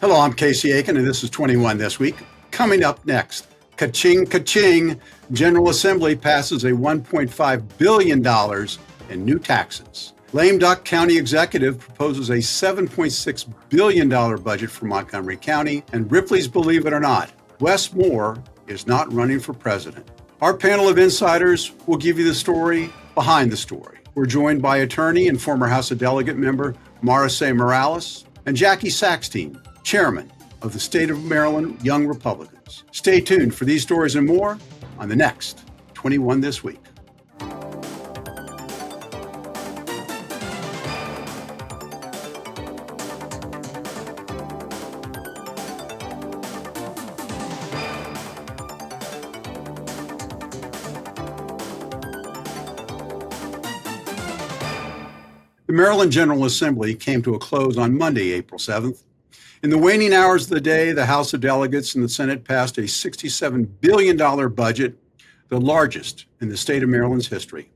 Hello, I'm Casey Aiken, and this is 21 This Week. Coming up next, ka-ching, ka-ching, General Assembly passes a $1.5 billion in new taxes. Lame Duck County Executive proposes a $7.6 billion budget for Montgomery County, and Ripley's Believe It or Not, Wes Moore is not running for president. Our panel of insiders will give you the story behind the story. We're joined by attorney and former House of Delegate member Maricé and Jackie Sackstein, chairman of the State of Maryland Young Republicans. Stay tuned for these stories and more on the next 21 This Week. The Maryland General Assembly came to a close on Monday, April 7th. In the waning hours of the day, the House of Delegates and the Senate passed a $67 billion budget, the largest in the state of Maryland's history.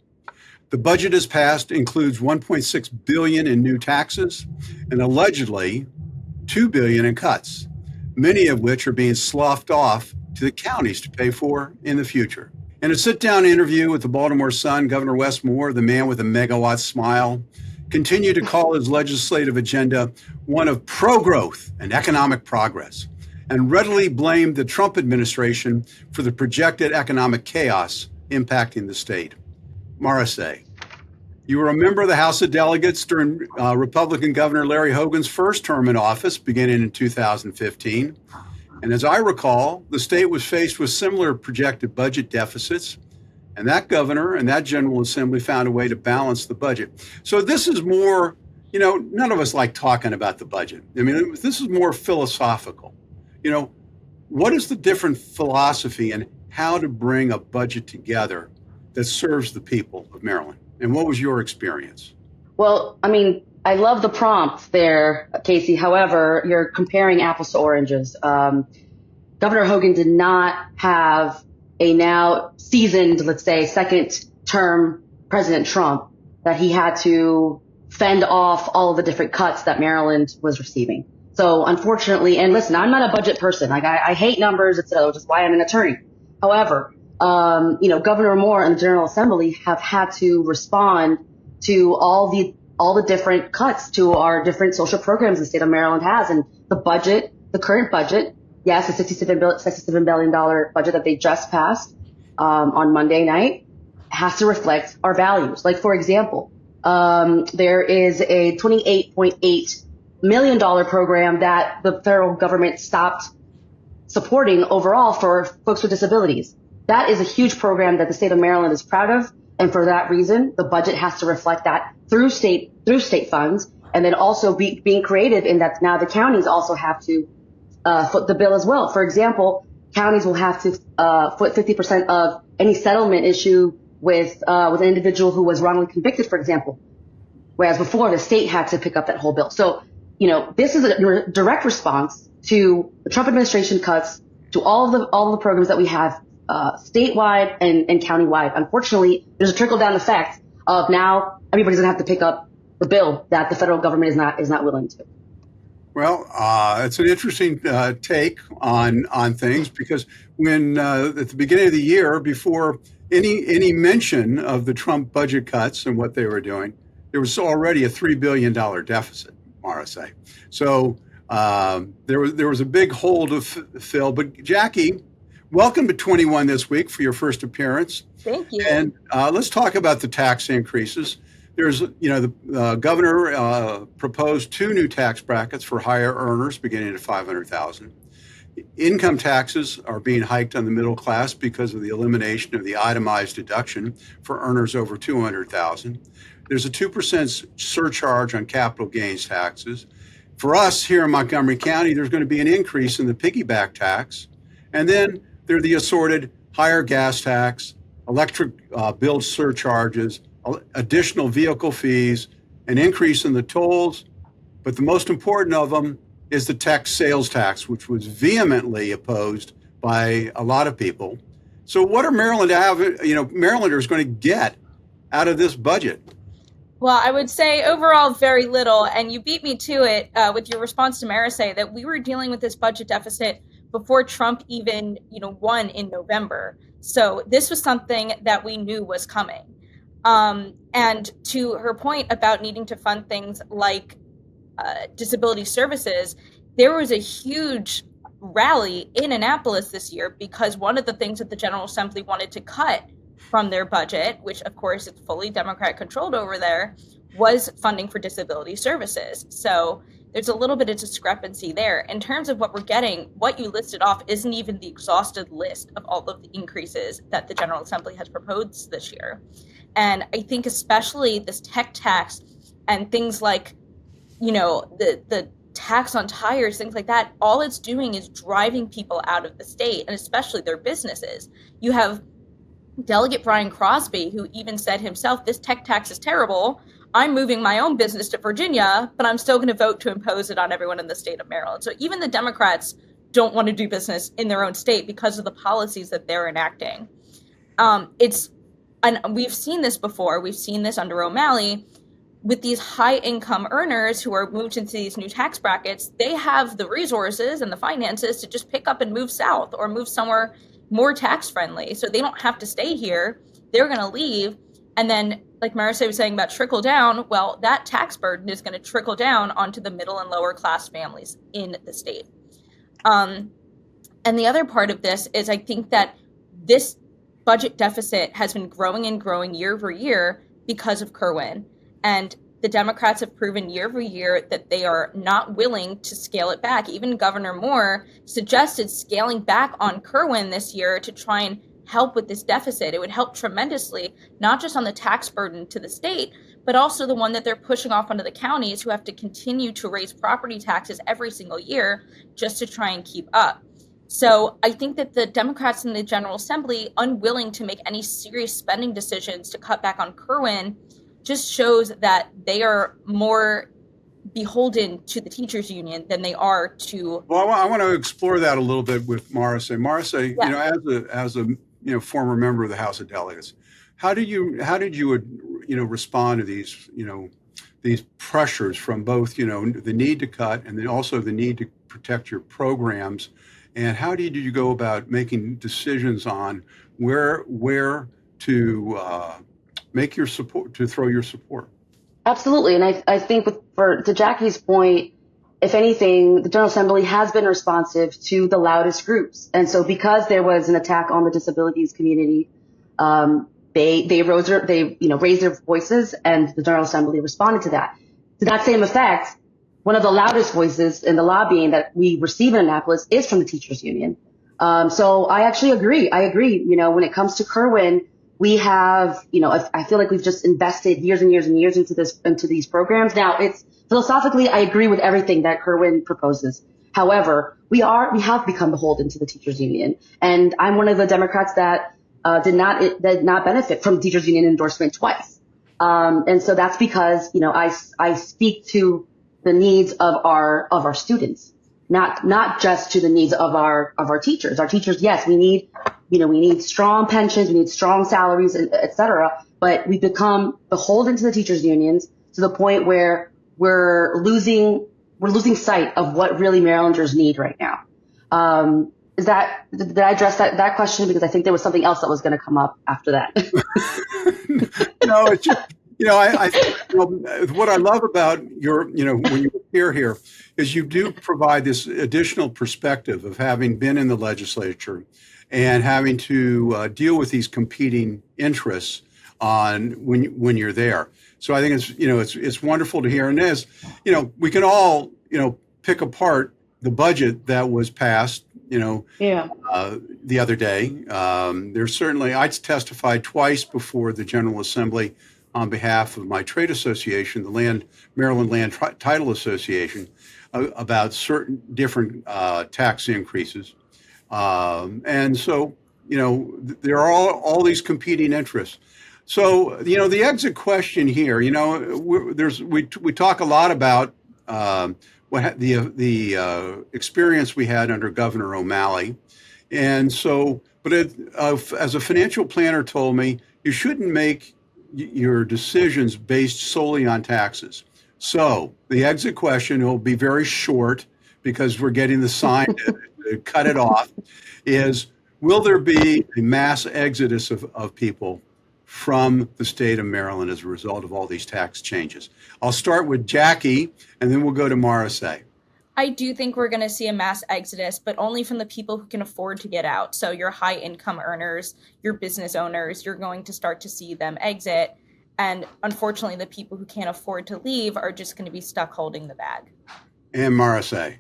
The budget as passed includes $1.6 billion in new taxes and allegedly $2 billion in cuts, many of which are being sloughed off to the counties to pay for in the future. In a sit-down interview with the Baltimore Sun, Governor Wes Moore, the man with a megawatt smile, continued to call his legislative agenda one of pro-growth and economic progress, and readily blamed the Trump administration for the projected economic chaos impacting the state. Maricé, you were a member of the House of Delegates during Republican Governor Larry Hogan's first term in office, beginning in 2015. And as I recall, the state was faced with similar projected budget deficits, and that governor and that General Assembly found a way to balance the budget. So this is more, none of us like talking about the budget. I mean, this is more philosophical. What is the different philosophy and how to bring a budget together that serves the people of Maryland? And what was your experience? Well, I love the prompt there, Casey. However, you're comparing apples to oranges. Governor Hogan did not have a now seasoned, let's say, second term President Trump that he had to fend off all of the different cuts that Maryland was receiving. So unfortunately, and listen, I'm not a budget person. Like I hate numbers, etc., which is why I'm an attorney. However, Governor Moore and the General Assembly have had to respond to all the different cuts to our different social programs the state of Maryland has. And the budget, the current budget, yes, the $67 billion budget that they just passed on Monday night has to reflect our values. Like, for example, there is a $28.8 million program that the federal government stopped supporting overall for folks with disabilities. That is a huge program that the state of Maryland is proud of. And for that reason, the budget has to reflect that through state funds, and then also being creative in that now the counties also have to foot the bill as well. For example, counties will have to foot 50% of any settlement issue with an individual who was wrongly convicted, for example, whereas before the state had to pick up that whole bill. So, this is a direct response to the Trump administration cuts to all the programs that we have statewide and countywide. Unfortunately, there's a trickle down effect of now everybody's gonna have to pick up the bill that the federal government is not willing to. Well, it's an interesting take on things, because when at the beginning of the year, before any mention of the Trump budget cuts and what they were doing, there was already a $3 billion deficit, Maricé. So there was a big hole to fill. But Jackie, welcome to 21 This Week for your first appearance. Thank you. And let's talk about the tax increases. There's, the governor proposed two new tax brackets for higher earners beginning at $500,000. Income taxes are being hiked on the middle class because of the elimination of the itemized deduction for earners over $200,000. There's a 2% surcharge on capital gains taxes. For us here in Montgomery County, there's going to be an increase in the piggyback tax. And then there are the assorted higher gas tax, electric bill surcharges, additional vehicle fees, an increase in the tolls, but the most important of them is the tech sales tax, which was vehemently opposed by a lot of people. So what are Marylanders going to get out of this budget? Well, I would say overall very little, and you beat me to it with your response to Maricé that we were dealing with this budget deficit before Trump even, won in November. So this was something that we knew was coming. And to her point about needing to fund things like disability services, there was a huge rally in Annapolis this year because one of the things that the General Assembly wanted to cut from their budget, which of course is fully Democrat controlled over there, was funding for disability services. So there's a little bit of discrepancy there. In terms of what we're getting, what you listed off isn't even the exhausted list of all of the increases that the General Assembly has proposed this year. And I think especially this tech tax and things like, the tax on tires, things like that, all it's doing is driving people out of the state, and especially their businesses. You have Delegate Brian Crosby, who even said himself, this tech tax is terrible. I'm moving my own business to Virginia, but I'm still going to vote to impose it on everyone in the state of Maryland. So even the Democrats don't want to do business in their own state because of the policies that they're enacting. And we've seen this before. We've seen this under O'Malley with these high income earners who are moved into these new tax brackets. They have the resources and the finances to just pick up and move south or move somewhere more tax friendly. So they don't have to stay here. They're going to leave. And then, like Maricé was saying about trickle down, well, that tax burden is going to trickle down onto the middle and lower class families in the state. And the other part of this is I think that this budget deficit has been growing and growing year over year because of Kerwin. And the Democrats have proven year over year that they are not willing to scale it back. Even Governor Moore suggested scaling back on Kerwin this year to try and help with this deficit. It would help tremendously, not just on the tax burden to the state, but also the one that they're pushing off onto the counties who have to continue to raise property taxes every single year just to try and keep up. So I think that the Democrats in the General Assembly, unwilling to make any serious spending decisions to cut back on Kerwin, just shows that they are more beholden to the teachers union than they are to. Well, I want to explore that a little bit with Maricé. Maricé, Yeah. as a former member of the House of Delegates, how did you respond to these pressures from both the need to cut and then also the need to protect your programs, and how did you go about making decisions on where to make your support, to throw your support? Absolutely. And I think to Jackie's point, if anything, the General Assembly has been responsive to the loudest groups. And so because there was an attack on the disabilities community, they raised their voices, and the General Assembly responded to that. To that same effect, one of the loudest voices in the lobbying that we receive in Annapolis is from the teachers union. So I actually agree. When it comes to Kerwin, we have, I feel like we've just invested years and years and years into these programs. Now, it's philosophically, I agree with everything that Kerwin proposes. However, we have become beholden to the teachers union, and I'm one of the Democrats that did not benefit from teachers union endorsement twice. And so that's because I speak to the needs of our students, not just to the needs of our teachers. Our teachers, yes, we need strong pensions, we need strong salaries, et cetera. But we become beholden to the teachers unions to the point where we're losing sight of what really Marylanders need right now. Did I address that question? Because I think there was something else that was going to come up after that. No, it's just, I think what I love about when you appear here is you do provide this additional perspective of having been in the legislature and having to deal with these competing interests on when you're there. So I think it's wonderful to hear. And as we can all pick apart the budget that was passed the other day. There's certainly, I testified twice before the General Assembly on behalf of my trade association, the Maryland Land Title Association, about certain different tax increases. And so, there are all these competing interests. So, the exit question here, we talk a lot about what the experience we had under Governor O'Malley. And so, but as a financial planner told me, you shouldn't make your decisions based solely on taxes. So the exit question will be very short because we're getting the sign to cut it off, is will there be a mass exodus of people from the state of Maryland as a result of all these tax changes? I'll start with Jackie, and then we'll go to Maricé. I do think we're going to see a mass exodus, but only from the people who can afford to get out. So your high income earners, your business owners, you're going to start to see them exit. And unfortunately, the people who can't afford to leave are just going to be stuck holding the bag. And Maricé.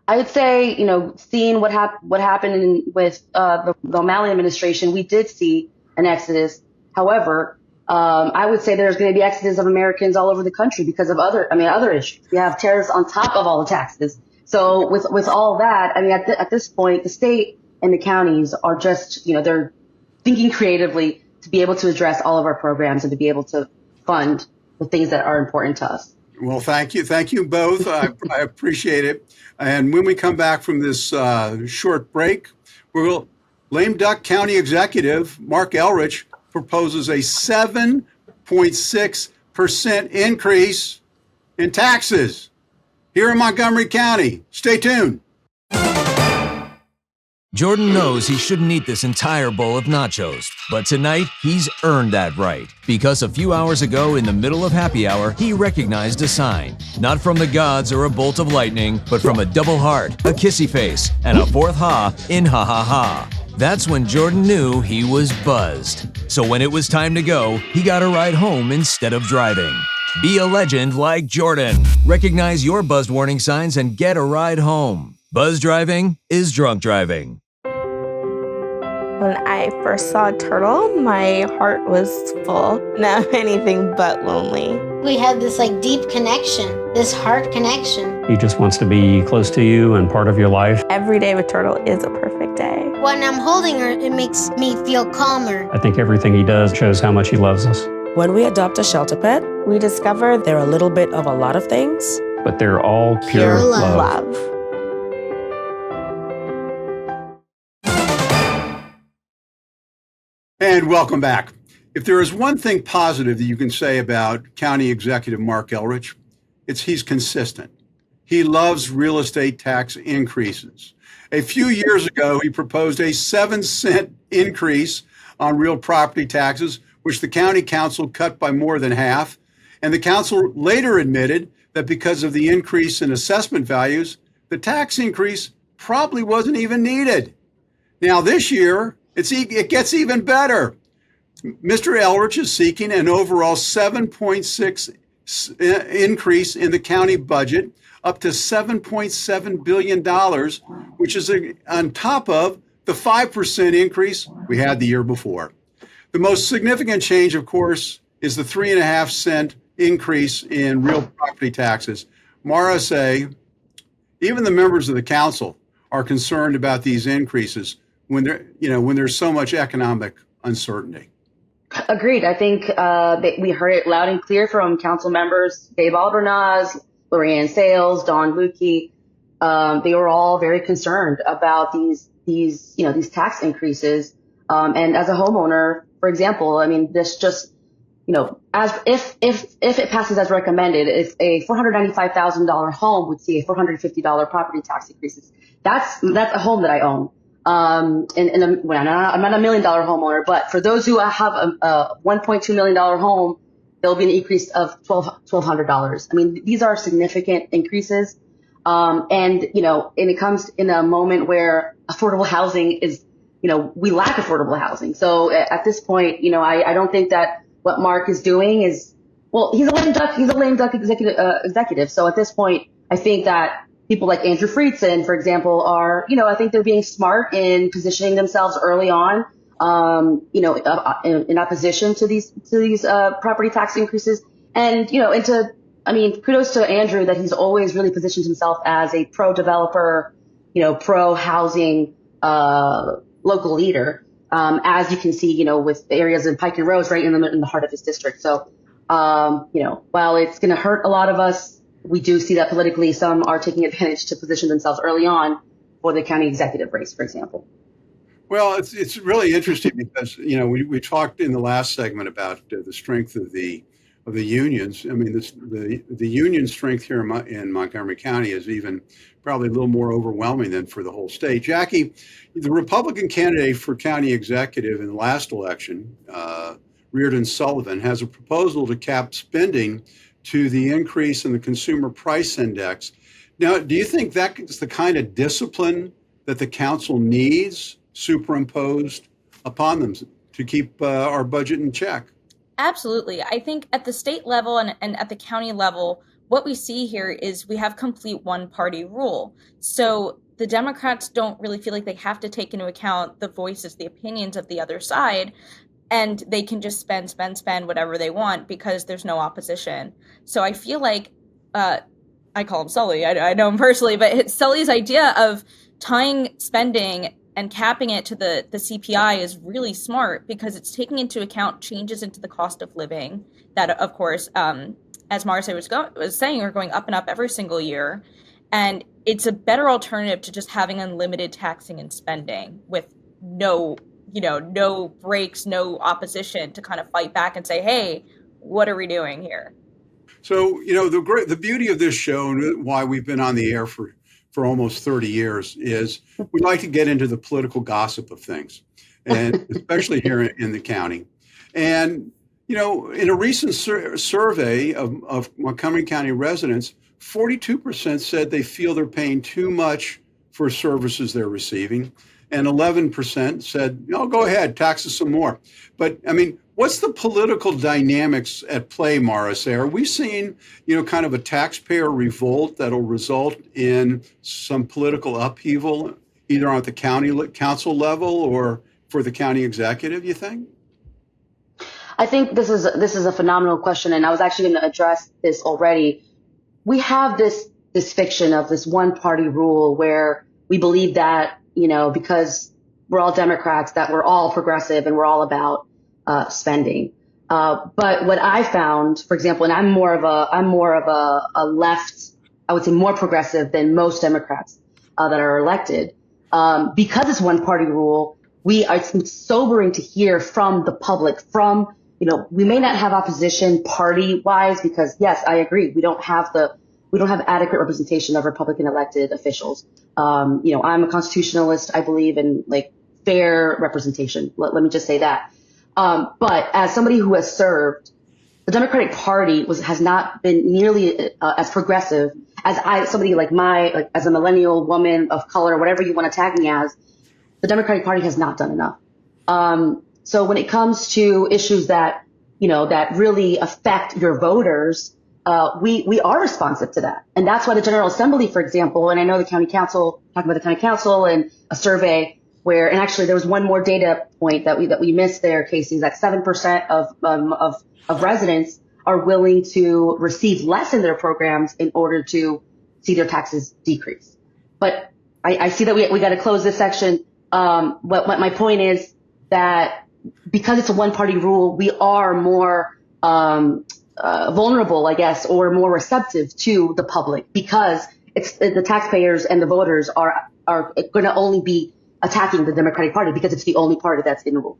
I would say, seeing what happened with the O'Malley administration, we did see an exodus. However, I would say there's going to be exodus of Americans all over the country because of other issues. We have tariffs on top of all the taxes. So with all that, at this point, the state and the counties are just, they're thinking creatively to be able to address all of our programs and to be able to fund the things that are important to us. Well, thank you. Thank you both. I appreciate it. And when we come back from this short break, Lame Duck County Executive Marc Elrich proposes a 7.6% increase in taxes here in Montgomery County. Stay tuned. Jordan knows he shouldn't eat this entire bowl of nachos, but tonight he's earned that right. Because a few hours ago in the middle of happy hour, he recognized a sign. Not from the gods or a bolt of lightning, but from a double heart, a kissy face, and a fourth ha in ha ha ha. That's when Jordan knew he was buzzed. So when it was time to go, he got a ride home instead of driving. Be a legend like Jordan. Recognize your buzzed warning signs and get a ride home. Buzz driving is drunk driving. When I first saw Turtle, my heart was full. Now anything but lonely. We had this deep connection, this heart connection. He just wants to be close to you and part of your life. Every day with Turtle is a perfect day. When I'm holding her, it makes me feel calmer. I think everything he does shows how much he loves us. When we adopt a shelter pet, We discover they're a little bit of a lot of things, But they're all pure love. And welcome back. If there is one thing positive that you can say about County Executive Marc Elrich, it's he's consistent. He loves real estate tax increases. A few years ago, he proposed a 7-cent increase on real property taxes, which the county council cut by more than half. And the council later admitted that because of the increase in assessment values, the tax increase probably wasn't even needed. Now this year, it gets even better. Mr. Elrich is seeking an overall 7.6 increase in the county budget, up to $7.7 billion, which is on top of the 5% increase we had the year before. The most significant change, of course, is the 3.5-cent increase in real property taxes. Maricé, even the members of the council are concerned about these increases when there's so much economic uncertainty. Agreed. I think we heard it loud and clear from council members, Dave Albernaz, Lorianne Sales, Dawn Lukey. They were all very concerned about these tax increases. And as a homeowner, for example, this just, as if it passes as recommended, if a $495,000 home would see a $450 property tax increases, that's a home that I own. I'm not $1 million homeowner, but for those who have a $1.2 million home, there'll be an increase of $1,200. These are significant increases. And it comes in a moment where affordable housing is, we lack affordable housing. So at this point, I don't think that what Mark is doing is, well, he's a lame duck executive. So at this point, I think that people like Andrew Friedson, for example, are, I think they're being smart in positioning themselves early on, in opposition to these property tax increases. And, kudos to Andrew that he's always really positioned himself as a pro-developer, pro-housing local leader, as you can see, with the areas in Pike and Rose right in the heart of his district. So, while it's going to hurt a lot of us, we do see that politically some are taking advantage to position themselves early on for the county executive race, for example. Well, it's really interesting because we talked in the last segment about the strength of the unions. I mean, the union strength here in Montgomery County is even probably a little more overwhelming than for the whole state. Jackie, the Republican candidate for county executive in the last election, Reardon Sullivan, has a proposal to cap spending to the increase in the consumer price index. Now, do you think that's the kind of discipline that the council needs superimposed upon them to keep our budget in check? Absolutely. I think at the state level and at the county level, what we see here is we have complete one party rule. So the Democrats don't really feel like they have to take into account the voices, the opinions of the other side, and they can just spend whatever they want because there's no opposition. So I feel like, I call him Sully, I know him personally, but Sully's idea of tying spending and capping it to the CPI is really smart because it's taking into account changes into the cost of living that, of course, as Maricé was saying, are going up and up every single year. And it's a better alternative to just having unlimited taxing and spending with no breaks, no opposition to kind of fight back and say, hey, what are we doing here? So, the beauty of this show and why we've been on the air for almost 30 years is we like to get into the political gossip of things, and especially here in the county. And, in a recent survey of Montgomery County residents, 42% said they feel they're paying too much for services they're receiving. And 11% said, no, go ahead, tax us some more. But I mean, what's the political dynamics at play, Maricé? Are we seeing, kind of a taxpayer revolt that'll result in some political upheaval, either at the county council level or for the county executive, you think? I think this is a phenomenal question, and I was actually going to address this already. We have this fiction of this one party rule where we believe that, because we're all Democrats, that we're all progressive and we're all about spending. But what I found, for example, and I'm more of a left, I would say more progressive than most Democrats that are elected. Because it's one party rule, it's sobering to hear from the public, we may not have opposition party wise, because yes, I agree. We don't have adequate representation of Republican elected officials. I'm a constitutionalist. I believe in fair representation. Let me just say that. But as somebody who has served, the Democratic Party has not been nearly as progressive as somebody as a millennial woman of color, whatever you want to tag me as. The Democratic Party has not done enough. So when it comes to issues that really affect your voters, we are responsive to that. And that's why the General Assembly, for example, and I know the county council, talking about the county council and a survey where, and actually there was one more data point that we missed there, Casey, is that 7% of residents are willing to receive less in their programs in order to see their taxes decrease. But I see that we got to close this section. What my point is that because it's a one party rule, we are more, vulnerable, I guess, or more receptive to the public because it's the taxpayers and the voters are going to only be attacking the Democratic Party because it's the only party that's in the rule.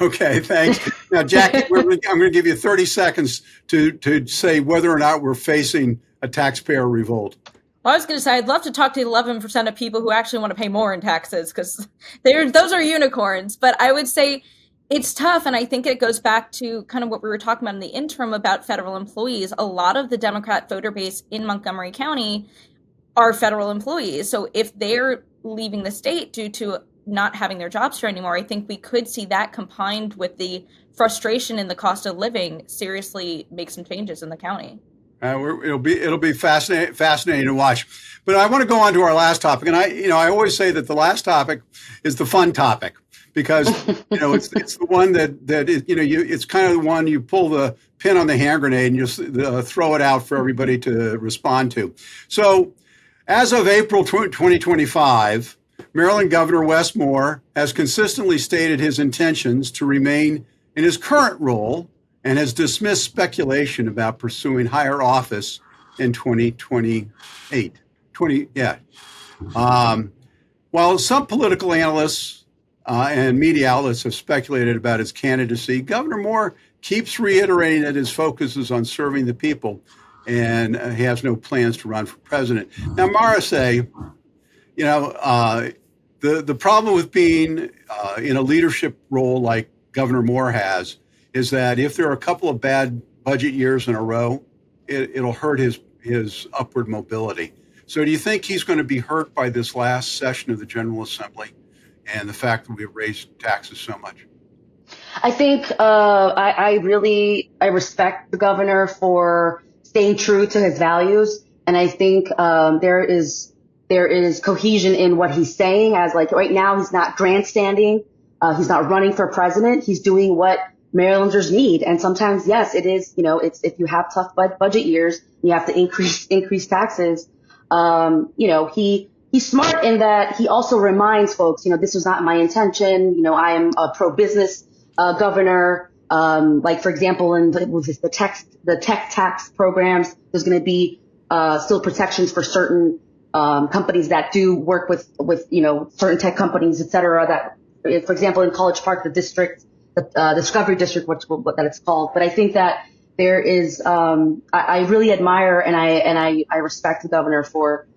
Okay, thanks. Now, Jackie, I'm going to give you 30 seconds to say whether or not we're facing a taxpayer revolt. Well, I was going to say, I'd love to talk to the 11% of people who actually want to pay more in taxes because those are unicorns. But I would say it's tough. And I think it goes back to kind of what we were talking about in the interim about federal employees. A lot of the Democrat voter base in Montgomery County are federal employees. So if they're leaving the state due to not having their jobs here anymore, I think we could see that combined with the frustration in the cost of living seriously make some changes in the county. It'll be fascinating to watch. But I want to go on to our last topic, and I always say that the last topic is the fun topic because it's the one that is, it's kind of the one you pull the pin on the hand grenade and just throw it out for everybody to respond to. So, as of April 2025, Maryland Governor Wes Moore has consistently stated his intentions to remain in his current role and has dismissed speculation about pursuing higher office in 2028. While some political analysts and media outlets have speculated about his candidacy, Governor Moore keeps reiterating that his focus is on serving the people, and he has no plans to run for president. Now, Maricé, the problem with being in a leadership role like Governor Moore has is that if there are a couple of bad budget years in a row, it'll hurt his upward mobility. So do you think he's going to be hurt by this last session of the General Assembly and the fact that we've raised taxes so much? I think I respect the governor for staying true to his values, and I think there is cohesion in what he's saying. As like right now, he's not grandstanding, he's not running for president. He's doing what Marylanders need, and sometimes, yes, it is. It's if you have tough budget years, you have to increase taxes. He's smart in that he also reminds folks, this was not my intention. I am a pro-business governor. Like for example, with the tech tax programs, there's going to be still protections for certain companies that do work with certain tech companies, et cetera. That, for example, in College Park, the district, the Discovery District, what that it's called. But I think that there is, I really admire and I respect the governor for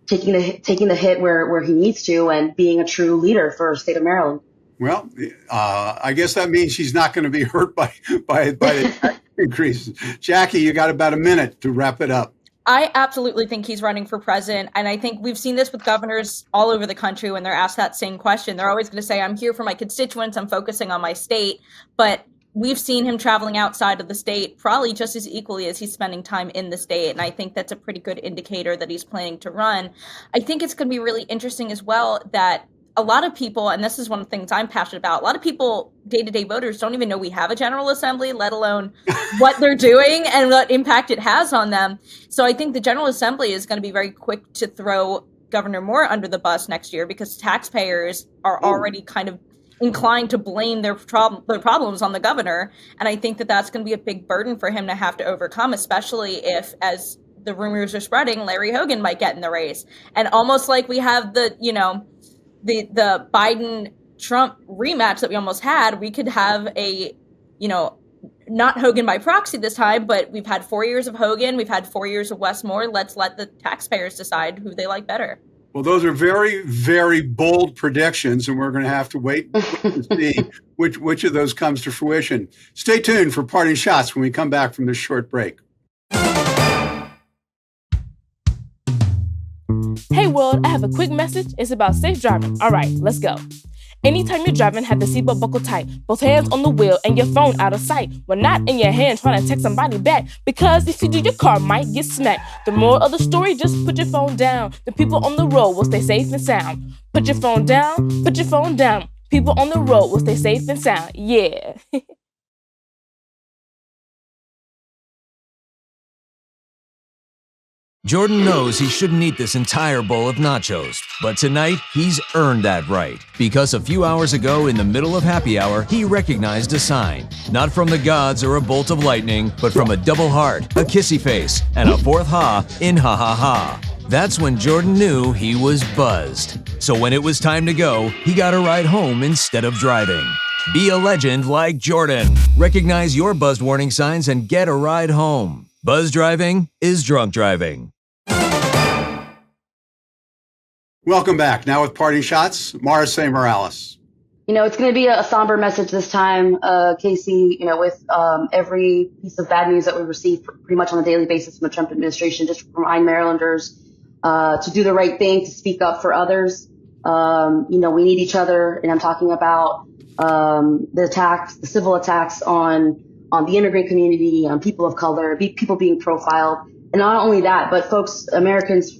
taking the hit where he needs to and being a true leader for the state of Maryland. Well, I guess that means she's not going to be hurt by the tax increases. Jackie, you got about a minute to wrap it up. I absolutely think he's running for president. And I think we've seen this with governors all over the country when they're asked that same question. They're always going to say, I'm here for my constituents. I'm focusing on my state. But we've seen him traveling outside of the state probably just as equally as he's spending time in the state. And I think that's a pretty good indicator that he's planning to run. I think it's going to be really interesting as well that a lot of people, and this is one of the things I'm passionate about, a lot of people, day-to-day voters, don't even know we have a General Assembly, let alone what they're doing and what impact it has on them. So I think the General Assembly is going to be very quick to throw Governor Moore under the bus next year because taxpayers are already kind of inclined to blame their problems on the governor. And I think that that's going to be a big burden for him to have to overcome, especially if, as the rumors are spreading, Larry Hogan might get in the race. And almost like we have the Biden-Trump rematch that we almost had, we could have a, not Hogan by proxy this time, but we've had 4 years of Hogan, we've had 4 years of Wes Moore. Let's let the taxpayers decide who they like better. Well, those are very, very bold predictions, and we're going to have to wait to see which of those comes to fruition. Stay tuned for parting shots when we come back from this short break. Hey world, I have a quick message. It's about safe driving. All right, let's go. Anytime you're driving, have the seatbelt buckled tight. Both hands on the wheel and your phone out of sight. When not in your hand trying to text somebody back. Because if you do, your car might get smacked. The moral of the story, just put your phone down. The people on the road will stay safe and sound. Put your phone down, put your phone down. People on the road will stay safe and sound. Yeah. Jordan knows he shouldn't eat this entire bowl of nachos, but tonight he's earned that right because a few hours ago in the middle of happy hour, he recognized a sign, not from the gods or a bolt of lightning, but from a double heart, a kissy face, and a fourth ha in ha ha ha. That's when Jordan knew he was buzzed. So when it was time to go, he got a ride home instead of driving. Be a legend like Jordan. Recognize your buzzed warning signs and get a ride home. Buzz driving is drunk driving. Welcome back. Now with parting shots, Maricé Morales. It's going to be a somber message this time, Casey, with every piece of bad news that we receive pretty much on a daily basis from the Trump administration, just remind Marylanders to do the right thing, to speak up for others. We need each other, and I'm talking about the civil attacks on the immigrant community, on people of color, people being profiled. And not only that, but Americans,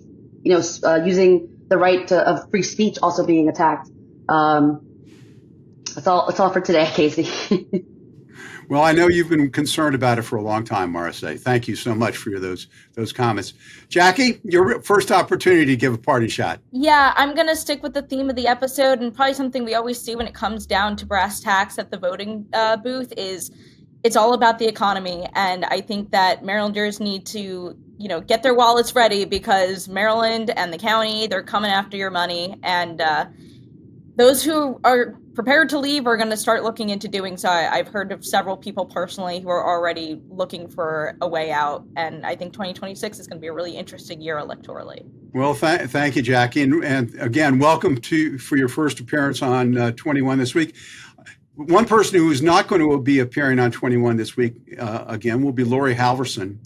using the right of free speech also being attacked. That's all for today, Casey. Well, I know you've been concerned about it for a long time, Maricé. Thank you so much for those comments. Jackie, your first opportunity to give a party shot. Yeah, I'm going to stick with the theme of the episode, and probably something we always see when it comes down to brass tacks at the voting booth is it's all about the economy. And I think that Marylanders need to, get their wallets ready because Maryland and the county, they're coming after your money. And those who are prepared to leave or going to start looking into doing so. I've heard of several people personally who are already looking for a way out, and I think 2026 is going to be a really interesting year electorally. Well, thank you, Jackie, and again, welcome for your first appearance on 21 this week. One person who is not going to be appearing on 21 this week again will be Lori Halverson.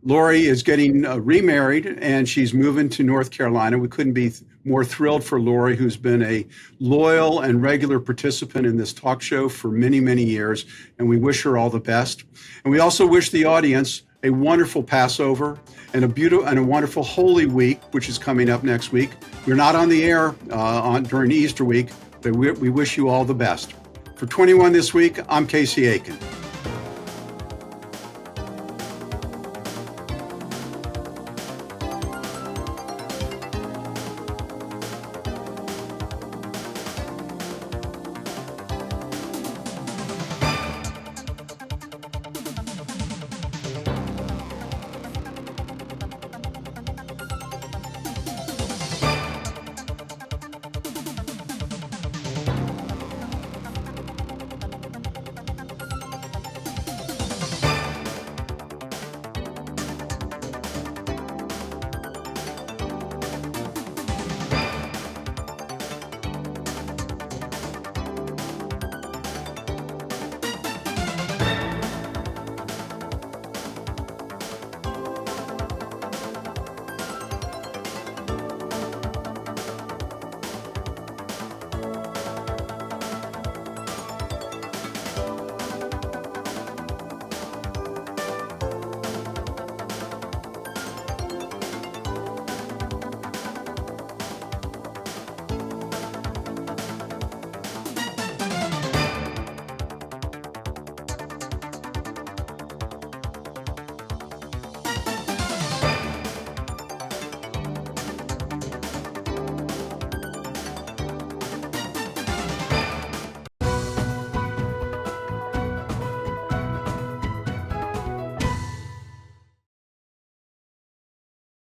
Lori is getting remarried, and she's moving to North Carolina. We couldn't be more thrilled for Lori, who's been a loyal and regular participant in this talk show for many, many years, and we wish her all the best. And we also wish the audience a wonderful Passover and a wonderful Holy Week, which is coming up next week. We're not on the air during Easter week, but we wish you all the best. For 21 this week, I'm Casey Aiken.